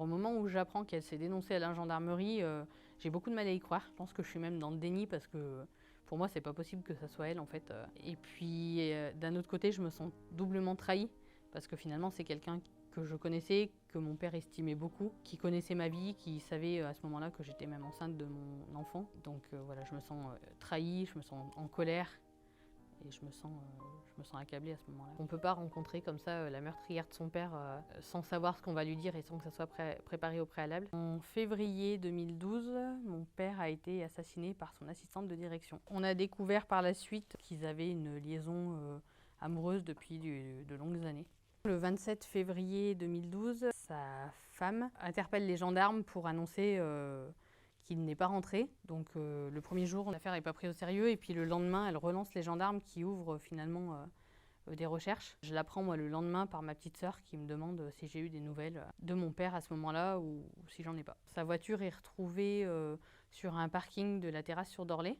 moment où j'apprends qu'elle s'est dénoncée à la gendarmerie, j'ai beaucoup de mal à y croire. Je pense que je suis même dans le déni parce que pour moi, c'est pas possible que ça soit elle en fait. Et puis d'un autre côté, je me sens doublement trahie parce que finalement, c'est quelqu'un que je connaissais, que mon père estimait beaucoup, qui connaissait ma vie, qui savait à ce moment-là que j'étais même enceinte de mon enfant. Donc voilà, je me sens trahie, je me sens en colère. Et je me sens accablée à ce moment-là. On ne peut pas rencontrer comme ça la meurtrière de son père sans savoir ce qu'on va lui dire et sans que ça soit préparé au préalable. En février 2012, mon père a été assassiné par son assistante de direction. On a découvert par la suite qu'ils avaient une liaison amoureuse depuis de longues années. Le 27 février 2012, sa femme interpelle les gendarmes pour annoncer qu'il n'est pas rentré. Donc le premier jour, l'affaire n'est pas prise au sérieux et puis le lendemain, elle relance les gendarmes qui ouvrent finalement des recherches. Je l'apprends moi le lendemain par ma petite sœur qui me demande si j'ai eu des nouvelles de mon père à ce moment-là ou si j'en ai pas. Sa voiture est retrouvée sur un parking de la terrasse sur Dorlay,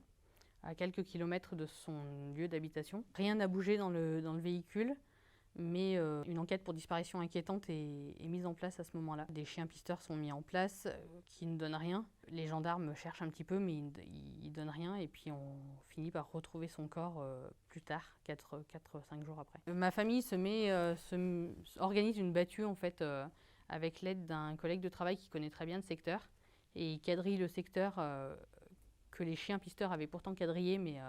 à quelques kilomètres de son lieu d'habitation. Rien n'a bougé dans le véhicule. Mais une enquête pour disparition inquiétante est mise en place à ce moment-là. Des chiens pisteurs sont mis en place qui ne donnent rien. Les gendarmes cherchent un petit peu mais ils ne donnent rien et puis on finit par retrouver son corps plus tard, 4-5 jours après. Ma famille organise une battue en fait avec l'aide d'un collègue de travail qui connaît très bien le secteur et il quadrille le secteur que les chiens pisteurs avaient pourtant quadrillé mais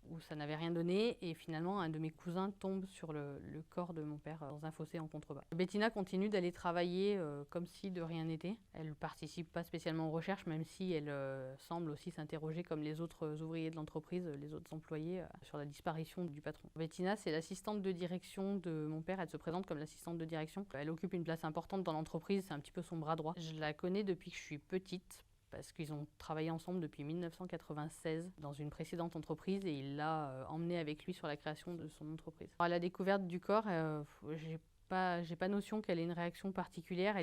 où ça n'avait rien donné et finalement un de mes cousins tombe sur le corps de mon père dans un fossé en contrebas. Bettina continue d'aller travailler comme si de rien n'était. Elle ne participe pas spécialement aux recherches même si elle semble aussi s'interroger comme les autres ouvriers de l'entreprise, les autres employés sur la disparition du patron. Bettina, c'est l'assistante de direction de mon père, elle se présente comme l'assistante de direction. Elle occupe une place importante dans l'entreprise, c'est un petit peu son bras droit. Je la connais depuis que je suis petite, parce qu'ils ont travaillé ensemble depuis 1996 dans une précédente entreprise et il l'a emmenée avec lui sur la création de son entreprise. À la découverte du corps, j'ai pas notion qu'elle ait une réaction particulière.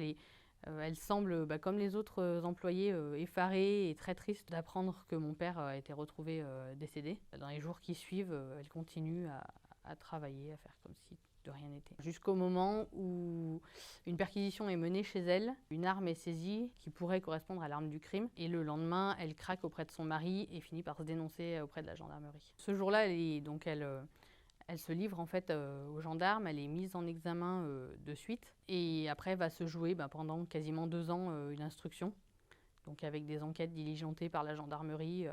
Elle semble, comme les autres employés, effarée et très triste d'apprendre que mon père a été retrouvé décédé. Dans les jours qui suivent, elle continue à travailler, à faire comme si de rien n'était. Jusqu'au moment où une perquisition est menée chez elle, une arme est saisie qui pourrait correspondre à l'arme du crime et le lendemain, elle craque auprès de son mari et finit par se dénoncer auprès de la gendarmerie. Ce jour-là, elle se livre en fait aux gendarmes, elle est mise en examen de suite et après va se jouer pendant quasiment 2 ans une instruction, donc avec des enquêtes diligentées par la gendarmerie,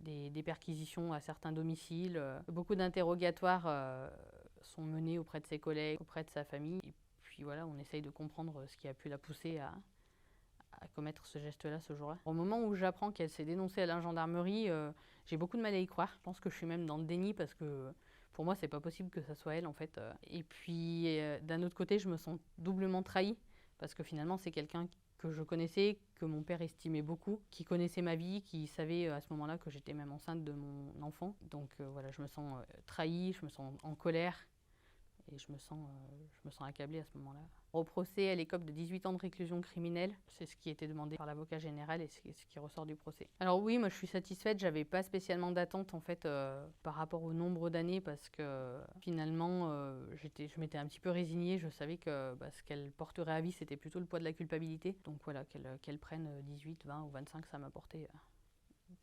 des perquisitions à certains domiciles. Beaucoup d'interrogatoires sont menés auprès de ses collègues, auprès de sa famille. Et puis voilà, on essaye de comprendre ce qui a pu la pousser à commettre ce geste-là ce jour-là. Au moment où j'apprends qu'elle s'est dénoncée à la gendarmerie, j'ai beaucoup de mal à y croire. Je pense que je suis même dans le déni parce que pour moi, c'est pas possible que ça soit elle en fait. Et puis d'un autre côté, je me sens doublement trahie parce que finalement, c'est quelqu'un que je connaissais, que mon père estimait beaucoup, qui connaissait ma vie, qui savait à ce moment-là que j'étais même enceinte de mon enfant. Donc voilà, je me sens trahie, je me sens en colère et je me sens accablée à ce moment-là. Au procès, elle écope de 18 ans de réclusion criminelle. C'est ce qui était demandé par l'avocat général et c'est ce qui ressort du procès. Alors oui, moi je suis satisfaite, j'avais pas spécialement d'attente en fait par rapport au nombre d'années parce que finalement je m'étais un petit peu résignée, je savais que ce qu'elle porterait à vie c'était plutôt le poids de la culpabilité. Donc voilà, qu'elle prenne 18, 20 ou 25, ça m'apportait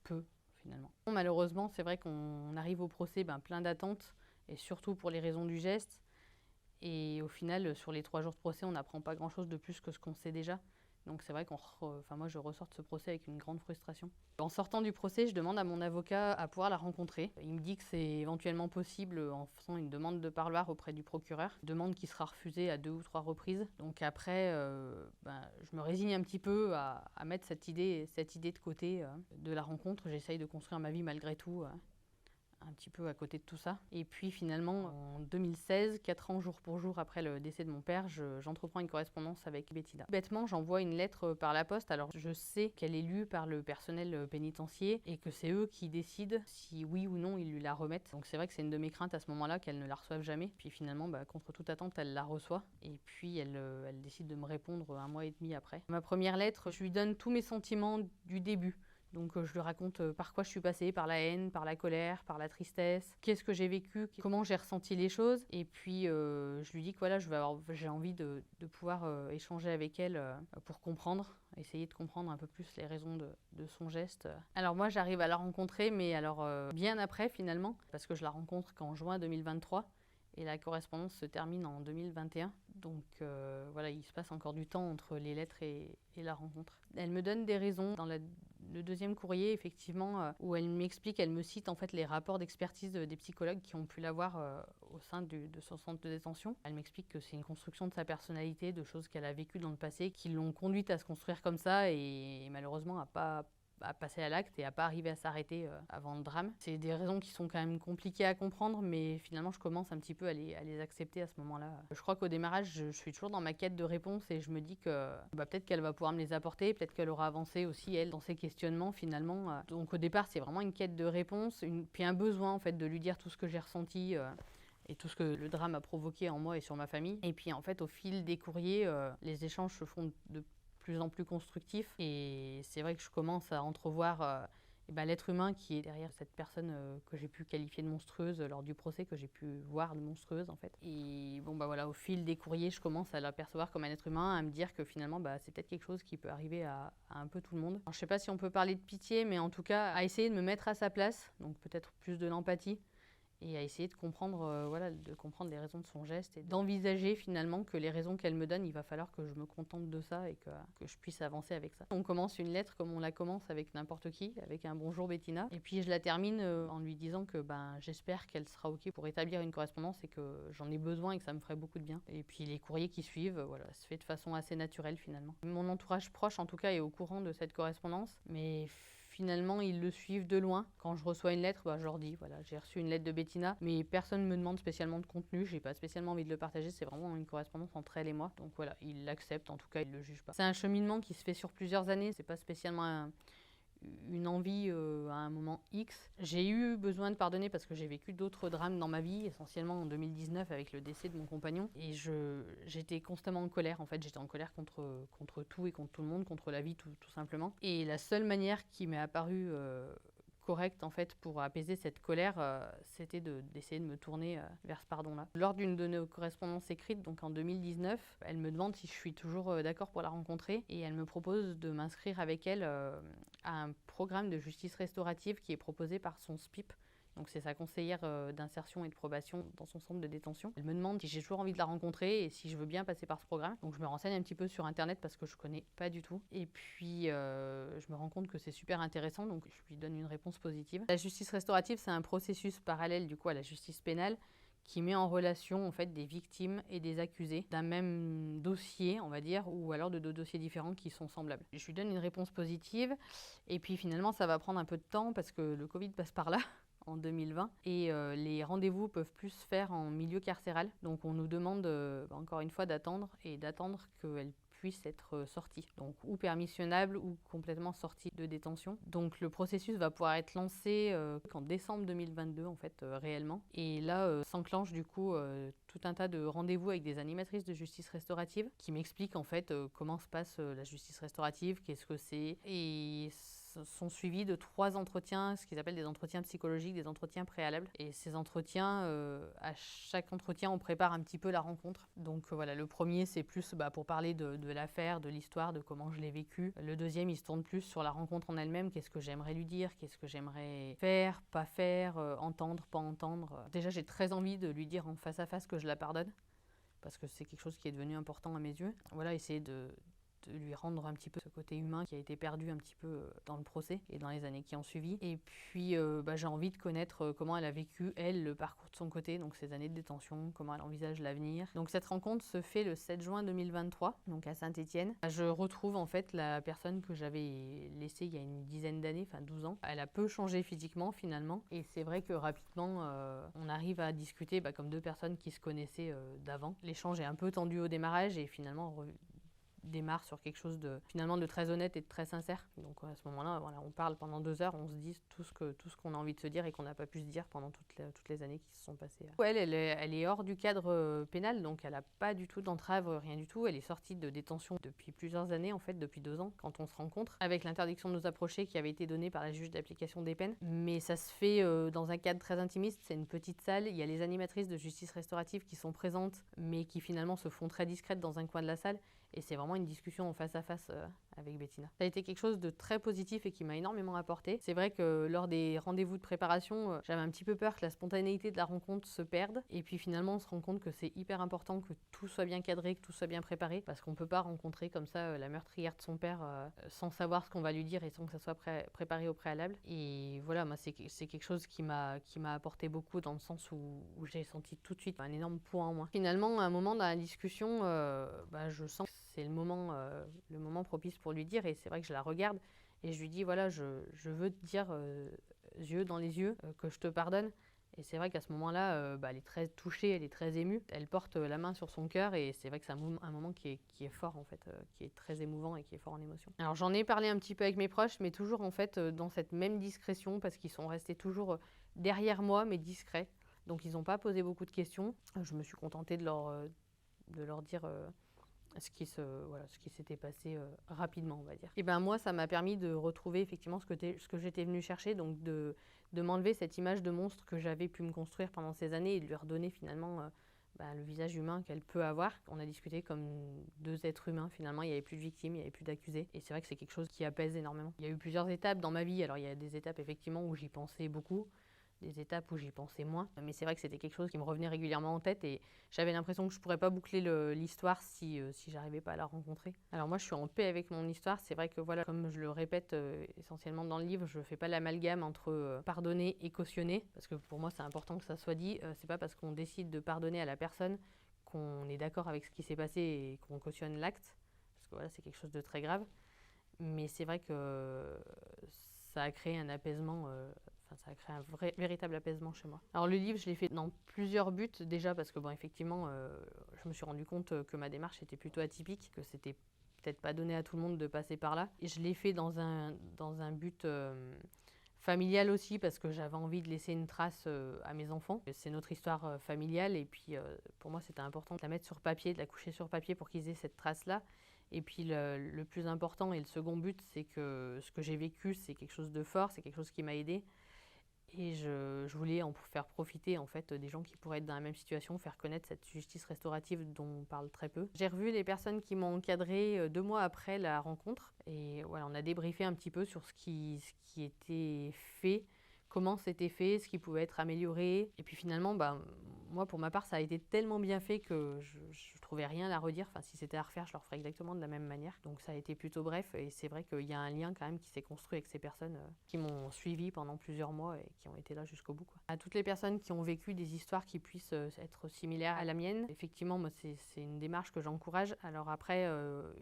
peu finalement. Malheureusement, c'est vrai qu'on arrive au procès plein d'attentes et surtout pour les raisons du geste. Et au final, sur les 3 jours de procès, on n'apprend pas grand-chose de plus que ce qu'on sait déjà. Donc c'est vrai moi je ressors de ce procès avec une grande frustration. En sortant du procès, je demande à mon avocat à pouvoir la rencontrer. Il me dit que c'est éventuellement possible en faisant une demande de parloir auprès du procureur. Demande qui sera refusée à 2 ou 3 reprises. Donc après, je me résigne un petit peu à mettre cette idée de côté de la rencontre. J'essaye de construire ma vie malgré tout. Un petit peu à côté de tout ça. Et puis finalement, en 2016, 4 ans jour pour jour après le décès de mon père, j'entreprends une correspondance avec Bettina. Bêtement, j'envoie une lettre par la poste. Alors je sais qu'elle est lue par le personnel pénitentiaire et que c'est eux qui décident si oui ou non ils lui la remettent. Donc c'est vrai que c'est une de mes craintes à ce moment-là qu'elle ne la reçoive jamais. Puis finalement, contre toute attente, elle la reçoit. Et puis elle décide de me répondre 1 mois et demi après. Ma première lettre, je lui donne tous mes sentiments du début. Donc je lui raconte par quoi je suis passée, par la haine, par la colère, par la tristesse, qu'est-ce que j'ai vécu, comment j'ai ressenti les choses. Et puis je lui dis que voilà, j'ai envie de pouvoir échanger avec elle pour comprendre, essayer de comprendre un peu plus les raisons de son geste. Alors moi j'arrive à la rencontrer, mais alors bien après finalement, parce que je la rencontre qu'en juin 2023. Et la correspondance se termine en 2021. Donc voilà, il se passe encore du temps entre les lettres et la rencontre. Elle me donne des raisons dans le deuxième courrier, effectivement, où elle m'explique, elle me cite en fait les rapports d'expertise des psychologues qui ont pu l'avoir au sein de son centre de détention. Elle m'explique que c'est une construction de sa personnalité, de choses qu'elle a vécues dans le passé, qui l'ont conduite à se construire comme ça et malheureusement à passer à l'acte et à pas arriver à s'arrêter avant le drame. C'est des raisons qui sont quand même compliquées à comprendre, mais finalement je commence un petit peu à les accepter à ce moment-là. Je crois qu'au démarrage, je suis toujours dans ma quête de réponses et je me dis que peut-être qu'elle va pouvoir me les apporter, peut-être qu'elle aura avancé aussi elle dans ses questionnements finalement. Donc au départ, c'est vraiment une quête de réponses, puis un besoin en fait de lui dire tout ce que j'ai ressenti. Et tout ce que le drame a provoqué en moi et sur ma famille. Et puis en fait, au fil des courriers, les échanges se font de plus en plus constructif et c'est vrai que je commence à entrevoir l'être humain qui est derrière cette personne que j'ai pu qualifier de monstrueuse lors du procès, que j'ai pu voir de monstrueuse en fait. Et bon voilà, au fil des courriers, je commence à l'apercevoir comme un être humain, à me dire que finalement c'est peut-être quelque chose qui peut arriver à un peu tout le monde. Alors, je sais pas si on peut parler de pitié, mais en tout cas à essayer de me mettre à sa place, donc peut-être plus de l'empathie. Et à essayer de comprendre, de comprendre les raisons de son geste et d'envisager finalement que les raisons qu'elle me donne, il va falloir que je me contente de ça et que je puisse avancer avec ça. On commence une lettre comme on la commence avec n'importe qui, avec un bonjour Bettina. Et puis je la termine en lui disant que j'espère qu'elle sera OK pour établir une correspondance et que j'en ai besoin et que ça me ferait beaucoup de bien. Et puis les courriers qui suivent, voilà, se fait de façon assez naturelle finalement. Mon entourage proche en tout cas est au courant de cette correspondance, mais finalement, ils le suivent de loin. Quand je reçois une lettre, je leur dis, voilà, j'ai reçu une lettre de Bettina, mais personne ne me demande spécialement de contenu, j'ai pas spécialement envie de le partager, c'est vraiment une correspondance entre elle et moi. Donc voilà, ils l'acceptent, en tout cas, ils le jugent pas. C'est un cheminement qui se fait sur plusieurs années, c'est pas spécialement une envie à un moment X. J'ai eu besoin de pardonner parce que j'ai vécu d'autres drames dans ma vie, essentiellement en 2019 avec le décès de mon compagnon. Et j'étais constamment en colère, en fait. J'étais en colère contre tout et contre tout le monde, contre la vie tout simplement. Et la seule manière qui m'est apparue correcte en fait pour apaiser cette colère, c'était d'essayer de me tourner vers ce pardon-là. Lors d'une de nos correspondances écrites, donc en 2019, elle me demande si je suis toujours d'accord pour la rencontrer et elle me propose de m'inscrire avec elle à un programme de justice restaurative qui est proposé par son SPIP. Donc c'est sa conseillère d'insertion et de probation dans son centre de détention. Elle me demande si j'ai toujours envie de la rencontrer et si je veux bien passer par ce programme. Donc je me renseigne un petit peu sur internet parce que je connais pas du tout. Et puis je me rends compte que c'est super intéressant, donc je lui donne une réponse positive. La justice restaurative, c'est un processus parallèle du coup à la justice pénale qui met en relation en fait des victimes et des accusés d'un même dossier, on va dire, ou alors de deux dossiers différents qui sont semblables. Je lui donne une réponse positive et puis finalement ça va prendre un peu de temps parce que le Covid passe par là en 2020 et les rendez-vous peuvent plus se faire en milieu carcéral. Donc on nous demande encore une fois d'attendre qu'elle puisse être sortie. Donc ou permissionnable ou complètement sortie de détention. Donc le processus va pouvoir être lancé qu'en décembre 2022 en fait réellement. Et là s'enclenche du coup tout un tas de rendez-vous avec des animatrices de justice restaurative qui m'expliquent en fait comment se passe la justice restaurative, qu'est-ce que c'est et sont suivis de 3 entretiens, ce qu'ils appellent des entretiens psychologiques, des entretiens préalables. Et ces entretiens, à chaque entretien, on prépare un petit peu la rencontre. Donc voilà, le premier, c'est plus pour parler de l'affaire, de l'histoire, de comment je l'ai vécu. Le deuxième, il se tourne plus sur la rencontre en elle-même, qu'est-ce que j'aimerais lui dire, qu'est-ce que j'aimerais faire, pas faire, entendre, pas entendre. Déjà, j'ai très envie de lui dire en face à face que je la pardonne, parce que c'est quelque chose qui est devenu important à mes yeux. Voilà, essayer de lui rendre un petit peu ce côté humain qui a été perdu un petit peu dans le procès et dans les années qui ont suivi. Et puis j'ai envie de connaître comment elle a vécu, elle, le parcours de son côté, donc ses années de détention, comment elle envisage l'avenir. Donc cette rencontre se fait le 7 juin 2023, donc à Saint-Étienne. Je retrouve en fait la personne que j'avais laissée il y a une dizaine d'années, enfin 12 ans. Elle a peu changé physiquement finalement, et c'est vrai que rapidement on arrive à discuter comme deux personnes qui se connaissaient d'avant. L'échange est un peu tendu au démarrage et finalement démarre sur quelque chose de finalement de très honnête et de très sincère. Donc à ce moment-là, voilà, on parle pendant 2 heures, on se dit tout ce qu'on a envie de se dire et qu'on n'a pas pu se dire pendant toutes les années qui se sont passées. Elle est hors du cadre pénal, donc elle n'a pas du tout d'entrave, rien du tout. Elle est sortie de détention depuis plusieurs années, en fait, depuis 2 ans, quand on se rencontre, avec l'interdiction de nous approcher qui avait été donnée par la juge d'application des peines. Mais ça se fait dans un cadre très intimiste, c'est une petite salle, il y a les animatrices de justice restaurative qui sont présentes, mais qui finalement se font très discrètes dans un coin de la salle. Et c'est vraiment une discussion en face à face avec Bettina. Ça a été quelque chose de très positif et qui m'a énormément apporté. C'est vrai que lors des rendez-vous de préparation, j'avais un petit peu peur que la spontanéité de la rencontre se perde. Et puis finalement, on se rend compte que c'est hyper important que tout soit bien cadré, que tout soit bien préparé. Parce qu'on ne peut pas rencontrer comme ça la meurtrière de son père sans savoir ce qu'on va lui dire et sans que ça soit préparé au préalable. Et voilà, moi, c'est quelque chose qui m'a apporté beaucoup dans le sens où j'ai senti tout de suite un énorme poids en moi. Finalement, à un moment dans la discussion, je sens que c'est le moment propice pour lui dire, et c'est vrai que je la regarde et je lui dis voilà, je veux te dire yeux dans les yeux que je te pardonne. Et c'est vrai qu'à ce moment-là, elle est très touchée, elle est très émue, elle porte la main sur son cœur et c'est vrai que c'est un moment qui est fort en fait, qui est très émouvant et qui est fort en émotion. Alors j'en ai parlé un petit peu avec mes proches, mais toujours en fait dans cette même discrétion parce qu'ils sont restés toujours derrière moi mais discrets. Donc ils n'ont pas posé beaucoup de questions. Je me suis contentée de leur dire ce qui s'était passé rapidement, on va dire. Et ben moi, ça m'a permis de retrouver effectivement ce que j'étais venue chercher, donc de m'enlever cette image de monstre que j'avais pu me construire pendant ces années et de lui redonner finalement le visage humain qu'elle peut avoir. On a discuté comme 2 êtres humains finalement, il n'y avait plus de victimes, il n'y avait plus d'accusés. Et c'est vrai que c'est quelque chose qui apaise énormément. Il y a eu plusieurs étapes dans ma vie, alors il y a des étapes effectivement où j'y pensais beaucoup, des étapes où j'y pensais moins. Mais c'est vrai que c'était quelque chose qui me revenait régulièrement en tête et j'avais l'impression que je ne pourrais pas boucler l'histoire si j'arrivais pas à la rencontrer. Alors moi, je suis en paix avec mon histoire. C'est vrai que voilà, comme je le répète essentiellement dans le livre, je ne fais pas l'amalgame entre pardonner et cautionner. Parce que pour moi, c'est important que ça soit dit. C'est pas parce qu'on décide de pardonner à la personne qu'on est d'accord avec ce qui s'est passé et qu'on cautionne l'acte. Parce que voilà, c'est quelque chose de très grave. Mais c'est vrai que ça a créé un apaisement... ça a créé un véritable apaisement chez moi. Alors le livre, je l'ai fait dans plusieurs buts, déjà parce que effectivement, je me suis rendu compte que ma démarche était plutôt atypique, que c'était peut-être pas donné à tout le monde de passer par là. Et je l'ai fait dans un but familial aussi, parce que j'avais envie de laisser une trace à mes enfants. C'est notre histoire familiale, et puis pour moi, c'était important de la mettre sur papier, de la coucher sur papier pour qu'ils aient cette trace-là. Et puis le plus important et le second but, c'est que ce que j'ai vécu, c'est quelque chose de fort, c'est quelque chose qui m'a aidée. Et je voulais en faire profiter en fait des gens qui pourraient être dans la même situation, faire connaître cette justice restaurative dont on parle très peu. J'ai revu les personnes qui m'ont encadrée 2 mois après la rencontre et voilà, on a débriefé un petit peu sur ce qui était fait, comment c'était fait, ce qui pouvait être amélioré. Et puis finalement, moi pour ma part, ça a été tellement bien fait que je trouvais rien à redire. Enfin, si c'était à refaire, je le referais exactement de la même manière. Donc ça a été plutôt bref et c'est vrai qu'il y a un lien quand même qui s'est construit avec ces personnes qui m'ont suivi pendant plusieurs mois et qui ont été là jusqu'au bout, quoi. À toutes les personnes qui ont vécu des histoires qui puissent être similaires à la mienne, effectivement, moi c'est une démarche que j'encourage. Alors après,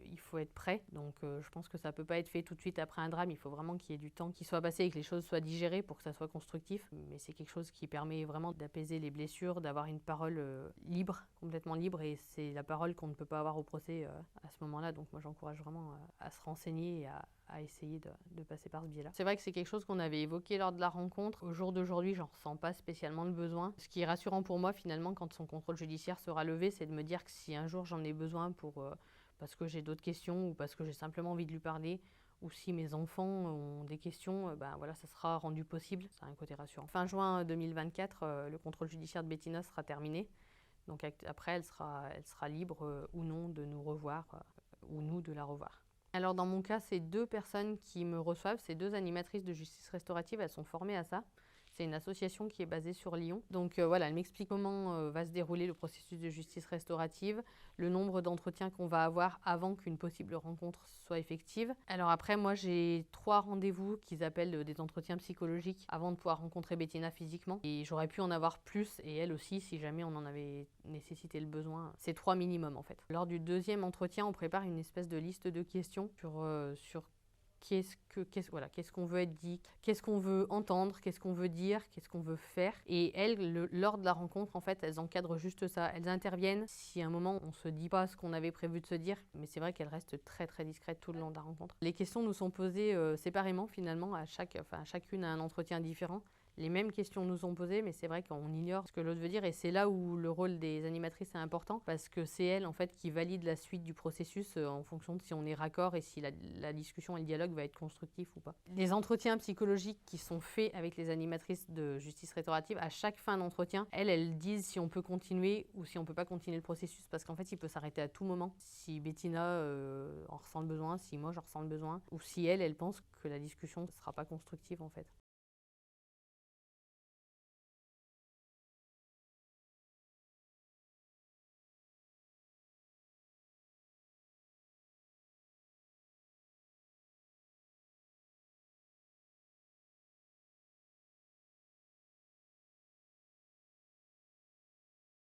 il faut être prêt. Donc je pense que ça peut pas être fait tout de suite après un drame. Il faut vraiment qu'il y ait du temps qui soit passé et que les choses soient digérées pour que ça soit constructif. Mais c'est quelque chose qui permet vraiment d'apaiser les blessures, d'avoir une parole libre, complètement libre. Et c'est la parole qu'on ne peut pas avoir au procès à ce moment-là. Donc moi j'encourage vraiment à se renseigner et à essayer de passer par ce biais-là. C'est vrai que c'est quelque chose qu'on avait évoqué lors de la rencontre. Au jour d'aujourd'hui, j'en ressens pas spécialement le besoin. Ce qui est rassurant pour moi finalement quand son contrôle judiciaire sera levé, c'est de me dire que si un jour j'en ai besoin parce que j'ai d'autres questions ou parce que j'ai simplement envie de lui parler, ou si mes enfants ont des questions, voilà, ça sera rendu possible. Ça a un côté rassurant. Fin juin 2024, le contrôle judiciaire de Bettina sera terminé. Donc après, elle sera libre ou non de nous revoir ou nous de la revoir. Alors dans mon cas, c'est 2 personnes qui me reçoivent, c'est 2 animatrices de justice restaurative, elles sont formées à ça. C'est une association qui est basée sur Lyon. Donc voilà, elle m'explique comment va se dérouler le processus de justice restaurative, le nombre d'entretiens qu'on va avoir avant qu'une possible rencontre soit effective. Alors après, moi j'ai 3 rendez-vous qu'ils appellent des entretiens psychologiques avant de pouvoir rencontrer Bettina physiquement. Et j'aurais pu en avoir plus, et elle aussi, si jamais on en avait nécessité le besoin. C'est 3 minimum en fait. Lors du 2e entretien, on prépare une espèce de liste de questions sur qu'est-ce qu'on veut être dit, qu'est-ce qu'on veut entendre, qu'est-ce qu'on veut dire, qu'est-ce qu'on veut faire. Et elles, lors de la rencontre, en fait, elles encadrent juste ça. Elles interviennent si à un moment on se dit pas ce qu'on avait prévu de se dire, mais c'est vrai qu'elles restent très très discrètes tout le long de la rencontre. Les questions nous sont posées séparément finalement, chacune a un entretien différent. Les mêmes questions nous sont posées, mais c'est vrai qu'on ignore ce que l'autre veut dire, et c'est là où le rôle des animatrices est important, parce que c'est elles en fait qui valident la suite du processus en fonction de si on est raccord et si la discussion et le dialogue va être constructif ou pas. Les entretiens psychologiques qui sont faits avec les animatrices de justice restaurative, à chaque fin d'entretien, elles disent si on peut continuer ou si on peut pas continuer le processus, parce qu'en fait il peut s'arrêter à tout moment. Si Bettina en ressent le besoin, si moi j'en ressens le besoin, ou si elle pense que la discussion ne sera pas constructive en fait.